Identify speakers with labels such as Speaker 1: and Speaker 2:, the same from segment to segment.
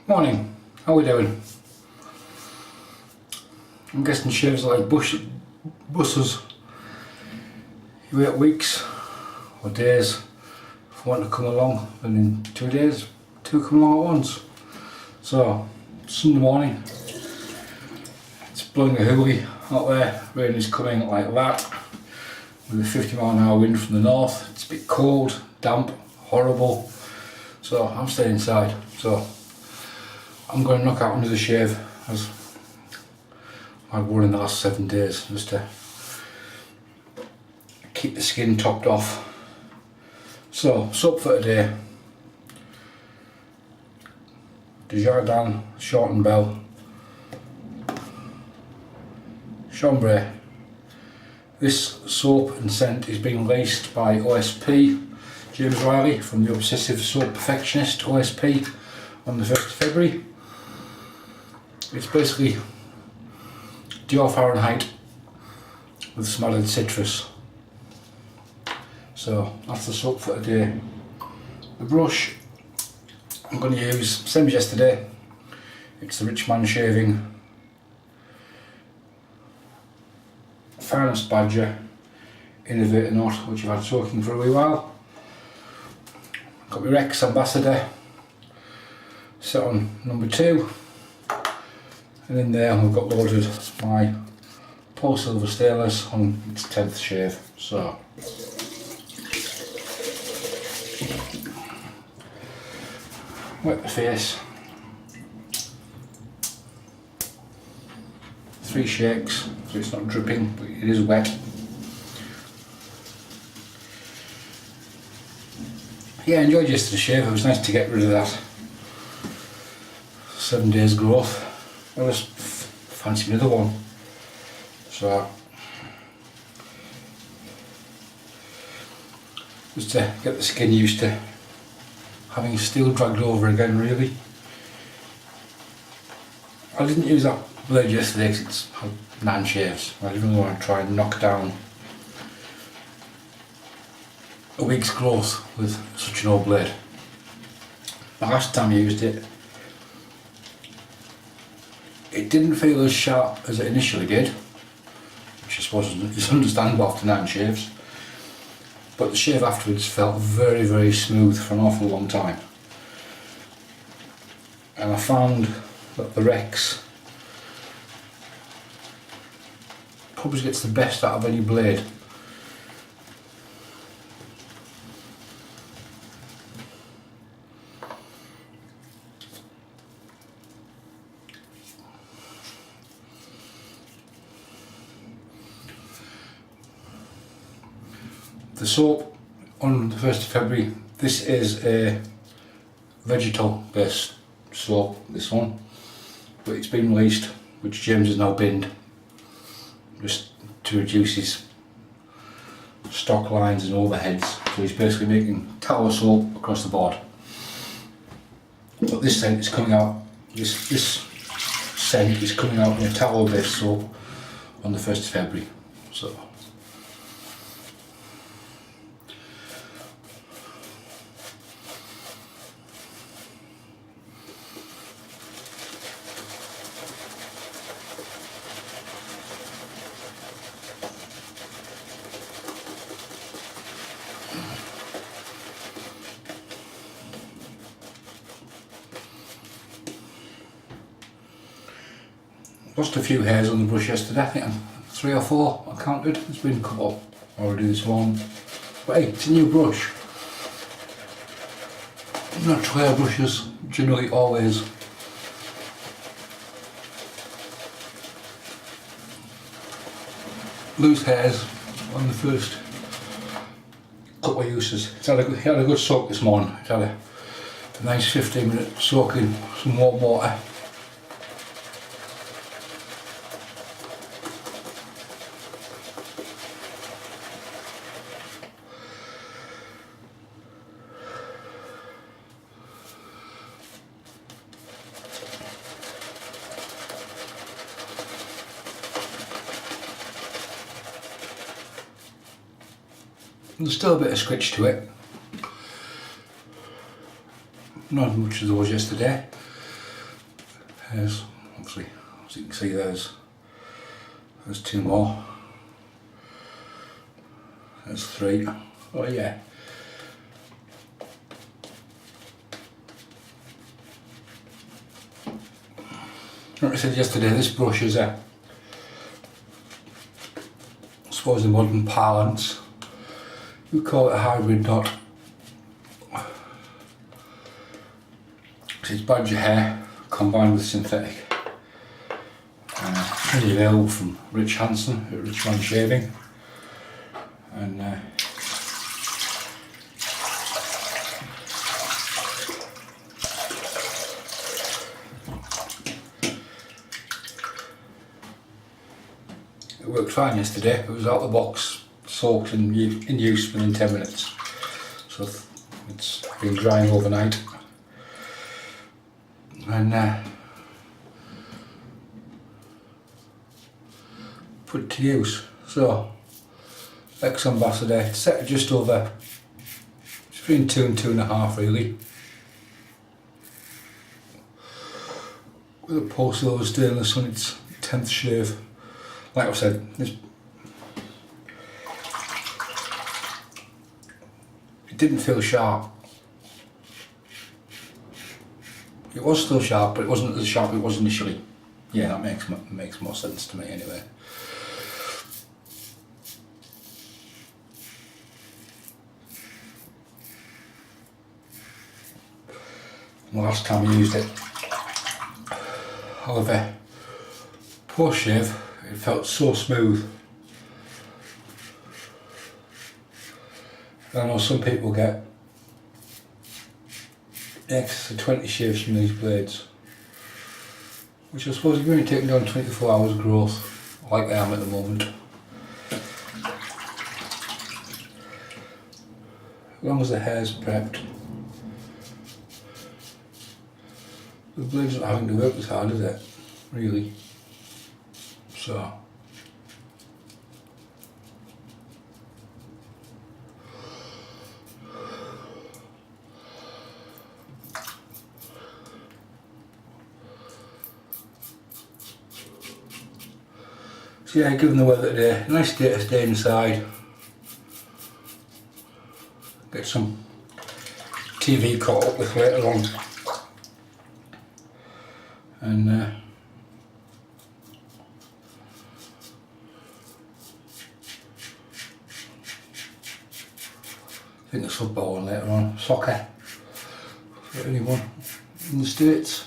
Speaker 1: Morning, how are we doing? I'm guessing shaves are like buses. You wait weeks or days for one to come along, and in 2 days, two come along at once. So, Sunday morning, it's blowing a hoolie out there, rain is coming like that, with a 50-mile-an-hour wind from the north. It's a bit cold, damp, horrible, so I'm staying inside. So I'm going to knock out another shave, as I've worn in the last 7 days, just to keep the skin topped off. So, soap for today: Desjardins Short and Bell, Chambre. This soap and scent is being laced by OSP, James Riley from the Obsessive Soap Perfectionist, OSP, on the 1st of February. It's basically Dior Fahrenheit with some added citrus. So that's the soap for today. The brush I'm going to use, same as yesterday, it's the Rich Man Shaving Finest Badger Innovator knot, which I've had soaking for a wee while. Got my Rex Ambassador set on number 2, and in there we've got loaded my Polsilver Stainless on its 10th shave. So wet the face, 3 shakes so it's not dripping, but it is wet. Yeah, I enjoyed yesterday's shave. It was nice to get rid of that 7 days growth. I just fancy another one. So just to get the skin used to having steel dragged over again, really. I didn't use that blade yesterday because it's had 9 shaves. I didn't really want to try and knock down a week's growth with such an old blade. The last time I used it, it didn't feel as sharp as it initially did, which I suppose is understandable after 9 shaves. But the shave afterwards felt very, very smooth for an awful long time. And I found that the Rex probably gets the best out of any blade. The soap on the 1st of February, this is a vegetal based soap, this one, but it's been released, which James has now binned, just to reduce his stock lines and overheads. So he's basically making tower soap across the board. But this scent is coming out, this scent is coming out in a towel based soap on the 1st of February. So lost a few hairs on the brush yesterday, I think 3 or 4 I counted. There's been a couple already this morning. But hey, it's a new brush. Natural hair brushes generally always lose hairs on the first couple of uses. It had a good soak this morning. It had a nice 15-minute soak in some warm water. There's still a bit of scritch to it, not as much as there was yesterday, There's obviously, as you can see, there's 2 more. There's 3. Oh yeah. Like I said yesterday, this brush is I suppose in modern parlance, we call it a hybrid dot. It's badger hair combined with synthetic. It's available from Rich Hansen at Rich Man Shaving. And it worked fine yesterday. It was out of the box, soaked and in use within 10 minutes. So it's been drying overnight. And put it to use. So ex-ambassador, it's set at just over, it's between 2 and 2.5 really. With a Polsilver stainless on its 10th shave. Like I said, it didn't feel sharp. It was still sharp, but it wasn't as sharp as it was initially. Yeah, that makes more sense to me anyway. The last time I used it, however, post shave, it felt so smooth. I know some people get X to 20 shaves from these blades, which I suppose if you're only taking down 24 hours growth, like I am at the moment, as long as the hair's prepped, the blade's not having to work as hard, is it? Really. So yeah, given the weather today, nice day to stay inside, get some TV caught up with later on, and I think there's football on later on, soccer, for anyone in the States.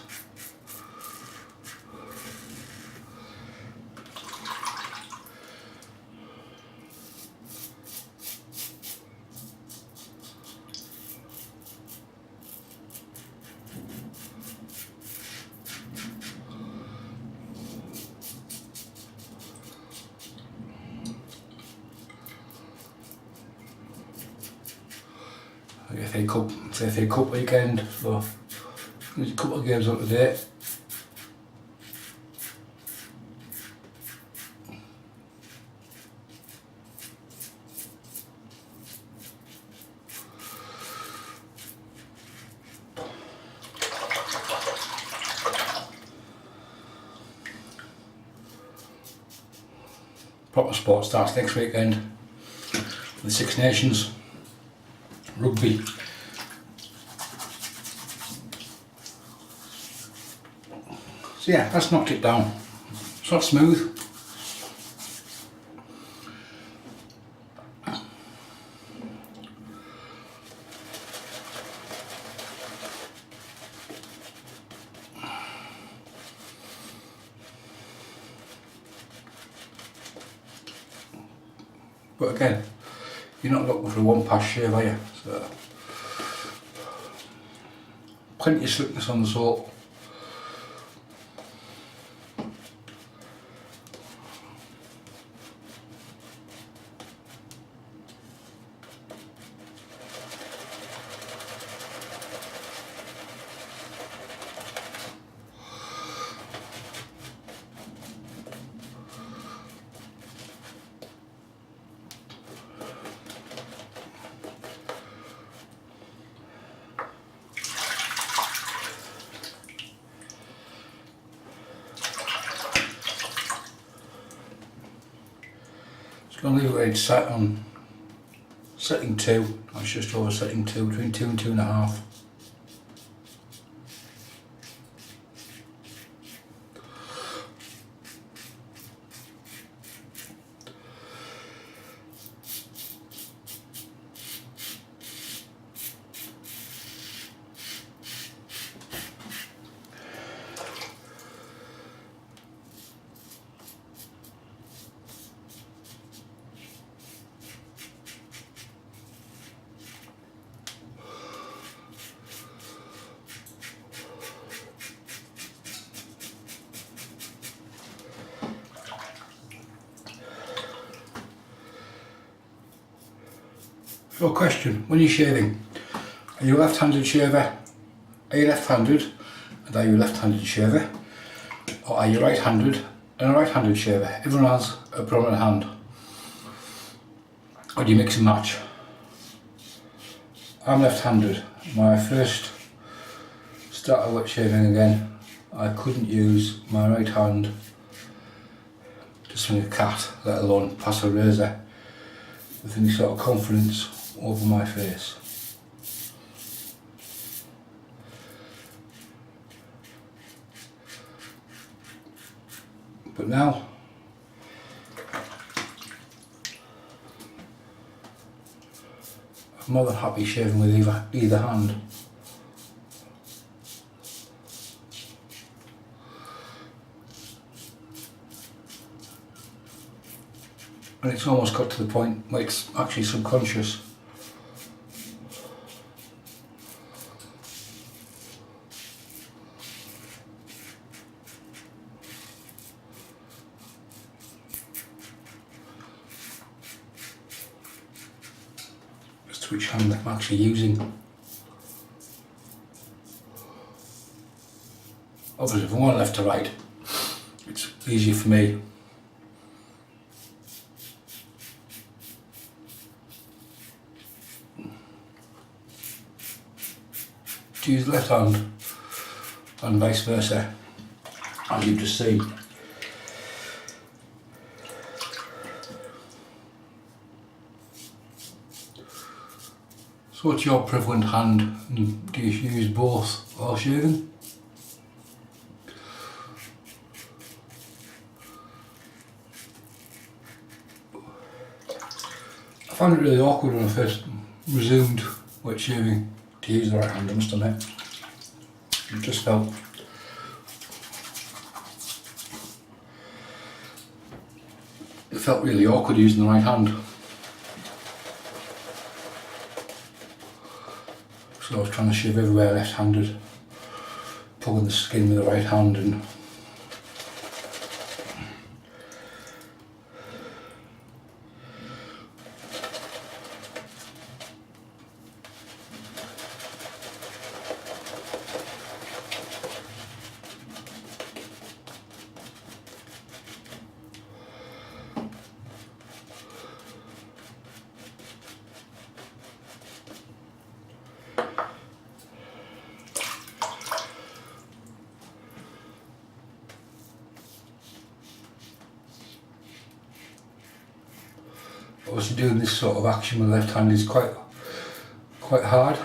Speaker 1: FA Cup weekend, so there's a couple of games on today. Proper sport starts next weekend. The Six Nations, rugby. So yeah, that's knocked it down. It's not smooth. But again, you're not looking for a one pass shave, are you? So plenty of slickness on the soap. Going to leave it where it's set on setting 2. That's just over setting 2, between 2 and 2.5. So question, when you're shaving, are you a left-handed shaver? Are you left-handed and are you a left-handed shaver? Or are you right-handed and a right-handed shaver? Everyone has a prominent hand. Or do you mix and match? I'm left-handed. When I first started wet shaving again, I couldn't use my right hand to swing a cat, let alone pass a razor with any sort of confidence over my face. But now, I'm more than happy shaving with either hand. And it's almost got to the point where it's actually subconscious. As to which hand I'm actually using. Obviously from one left to right, it's easier for me. To use the left hand and vice versa, as you've just seen. So what's your prevalent hand, and do you use both while shaving? I found it really awkward when I first resumed wet shaving to use the right hand, I must admit. It just felt really awkward using the right hand. So I was trying to shave everywhere left-handed, pulling the skin with the right hand, and obviously doing this sort of action with the left hand is quite hard.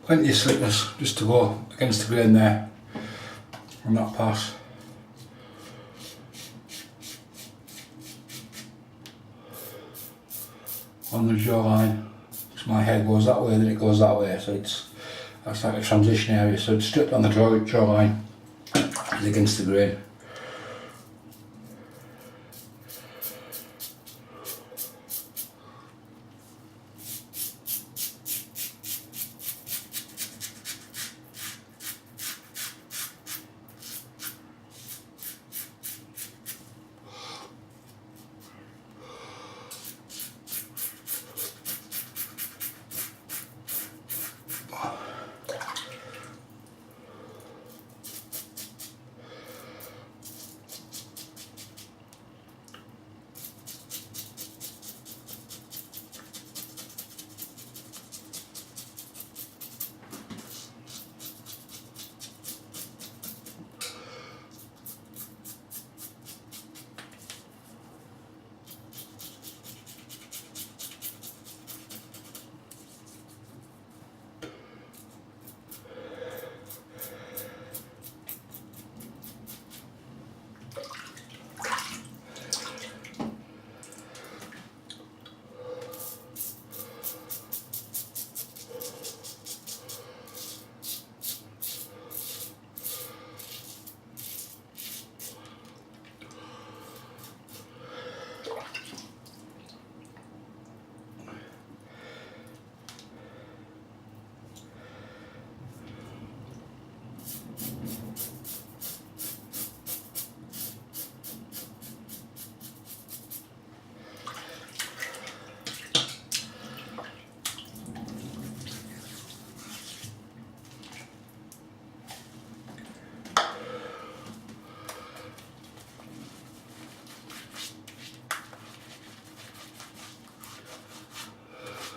Speaker 1: Plenty of slickness just to go against the grain there on that pass. On the jawline, so my head goes that way, then it goes that way, so that's like a transition area, so it's stripped on the jawline, it's against the grain.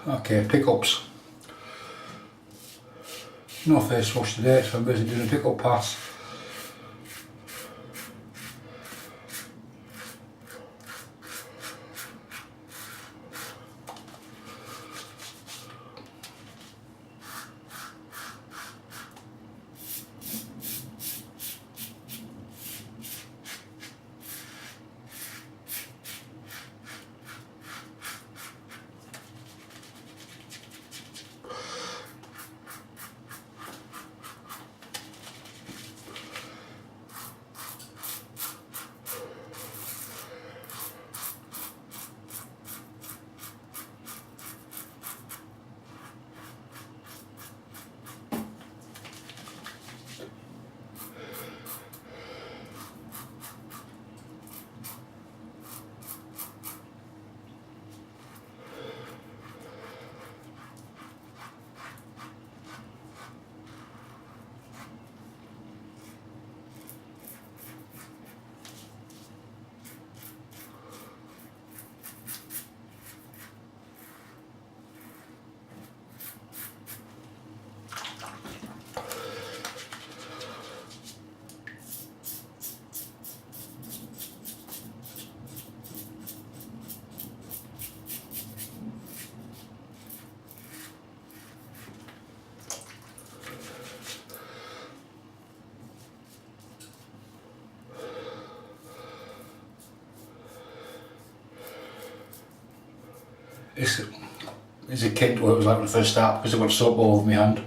Speaker 1: Okay, pickups. No face wash today, so I'm basically doing a pickup pass. It's akin to what it was like when I first started because I've got soap all over my hand.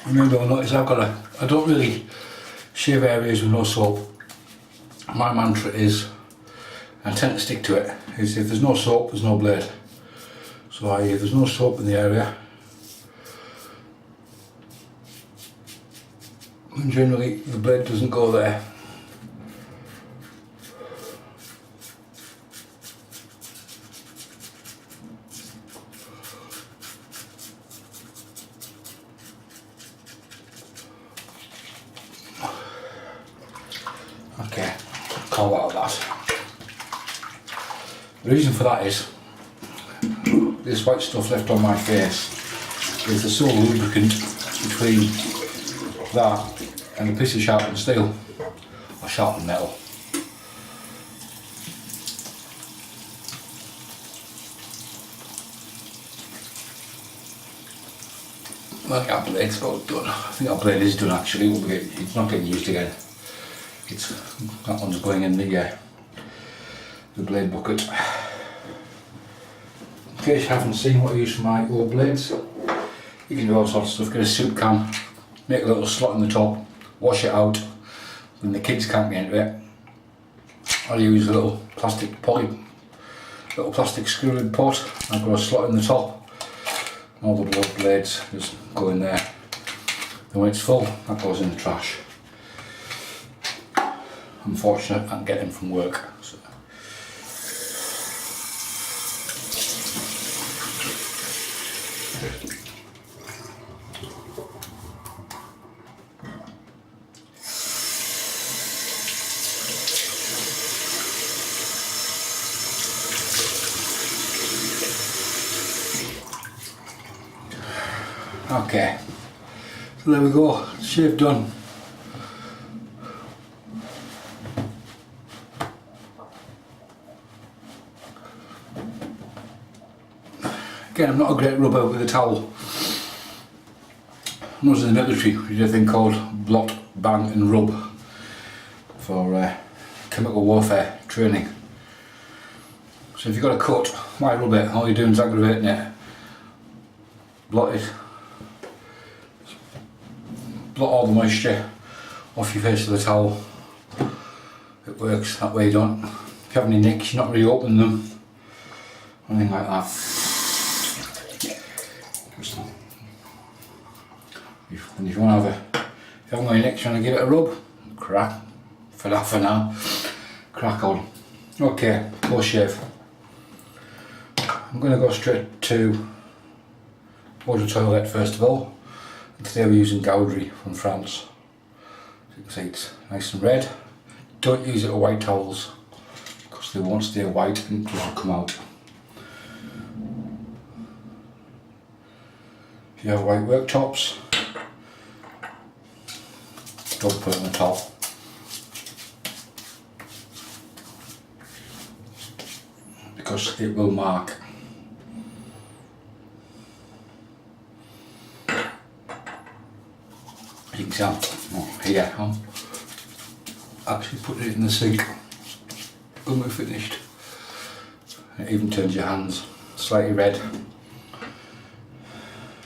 Speaker 1: Remember or notice I don't really shave areas with no soap. My mantra is, I tend to stick to it, is if there's no soap, there's no blade. So if there's no soap in the area, and generally the blade doesn't go there. Okay, call out of that. The reason for that is this white stuff left on my face is the sole lubricant between that and a piece of sharpened steel or sharpened metal. Well, that blade's about done. I think that blade is done actually, it's not getting used again. That one's going in the blade bucket. In case you haven't seen what I use for my old blades, you can do all sorts of stuff. Get a soup can, make a little slot in the top, wash it out when the kids can't get into it. I'll use a little plastic screw lid pot. I've got a slot in the top. All the old blades just go in there. And when it's full, that goes in the trash. I'm fortunate I can get them from work. So. Okay, so there we go, shave done. Again, I'm not a great rubber with a towel. When I was in the military, we did a thing called blot, bang and rub for chemical warfare training. So if you've got a cut, why rub it? All you're doing is aggravating it. Blot it. Blot all the moisture off your face with a towel. It works that way. You don't, if you have any nicks, you're not reopening them, anything like that. And if you want to have if you haven't got any nicks, you want to give it a rub, crack for that for now. Crack on. Okay, post shave. I'm going to go straight to Eau de Toilette first of all. And today we're using Coudray from France. As you can see, it's nice and red. Don't use it with white towels because they won't stay white and it will come out. If you have white worktops, don't put it on the top. Because it will mark. You can tell, here I'm actually putting it in the sink when we're finished. It even turns your hands slightly red.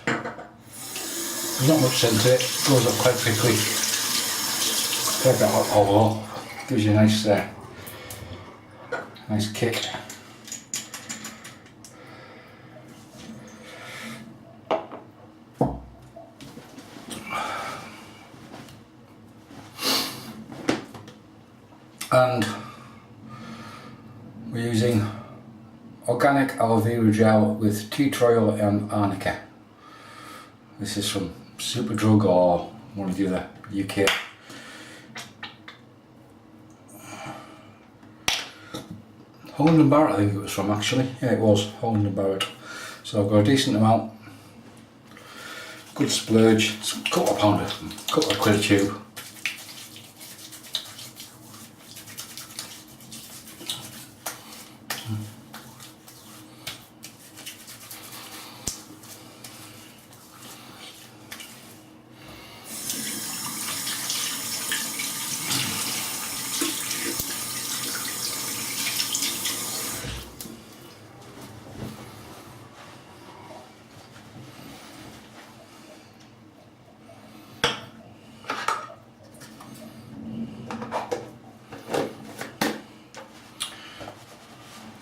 Speaker 1: There's not much scent to it, it goes up quite quickly. Take that hot oil off, gives you a nice nice kick. And we're using organic aloe vera gel with tea tree oil and arnica. This is from Superdrug or one of the other UK. Holland & Barrett I think it was from actually. Yeah, it was Holland & Barrett. So I've got a decent amount. Good splurge. It's a couple of quid a tube.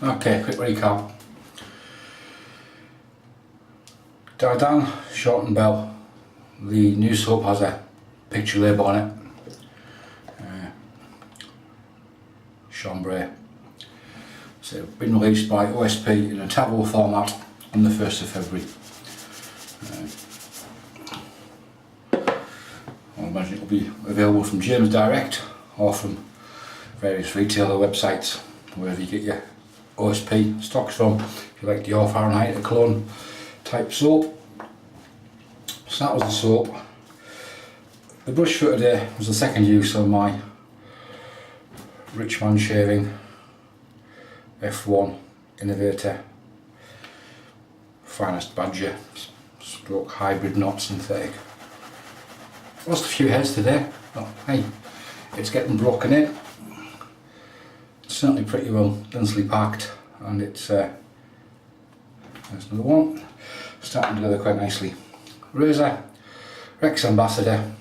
Speaker 1: Okay, quick recap. Dardan, Short and Bell. The new soap has a picture label on it. Chambre. So it's been released by OSP in a tableau format on the 1st of February. I imagine it will be available from James Direct or from various retailer websites, wherever you get your OSP stocks from, if you like your Fahrenheit or Cologne type soap. So that was the soap. The brush for today was the second use of my Richman Shaving F1 Innovator Finest Badger stroke hybrid not synthetic. Lost a few heads today, but hey, it's getting broken in. Certainly pretty well densely packed, and it's there's another one starting together quite nicely. Razor Rex Ambassador,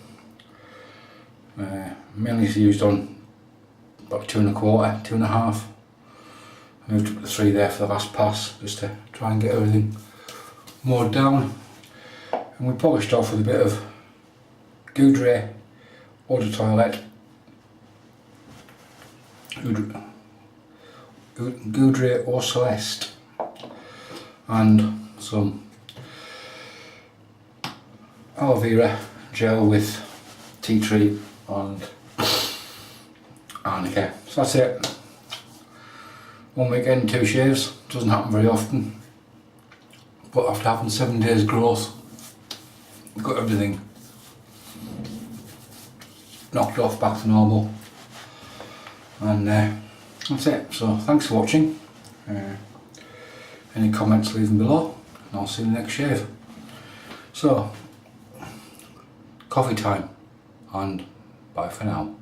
Speaker 1: mainly used on about 2 1/4, 2 1/2. I moved up to 3 there for the last pass just to try and get everything mowed down, and we polished off with a bit of Coudray Eau de Toilette. Coudray or Celeste, and some aloe vera gel with tea tree and arnica. So that's it. 1 weekend, 2 shaves. Doesn't happen very often, but after having 7 days growth, we've got everything knocked off back to normal, and that's it. So thanks for watching. Any comments, leave them below, and I'll see you in the next shave. So, coffee time, and bye for now.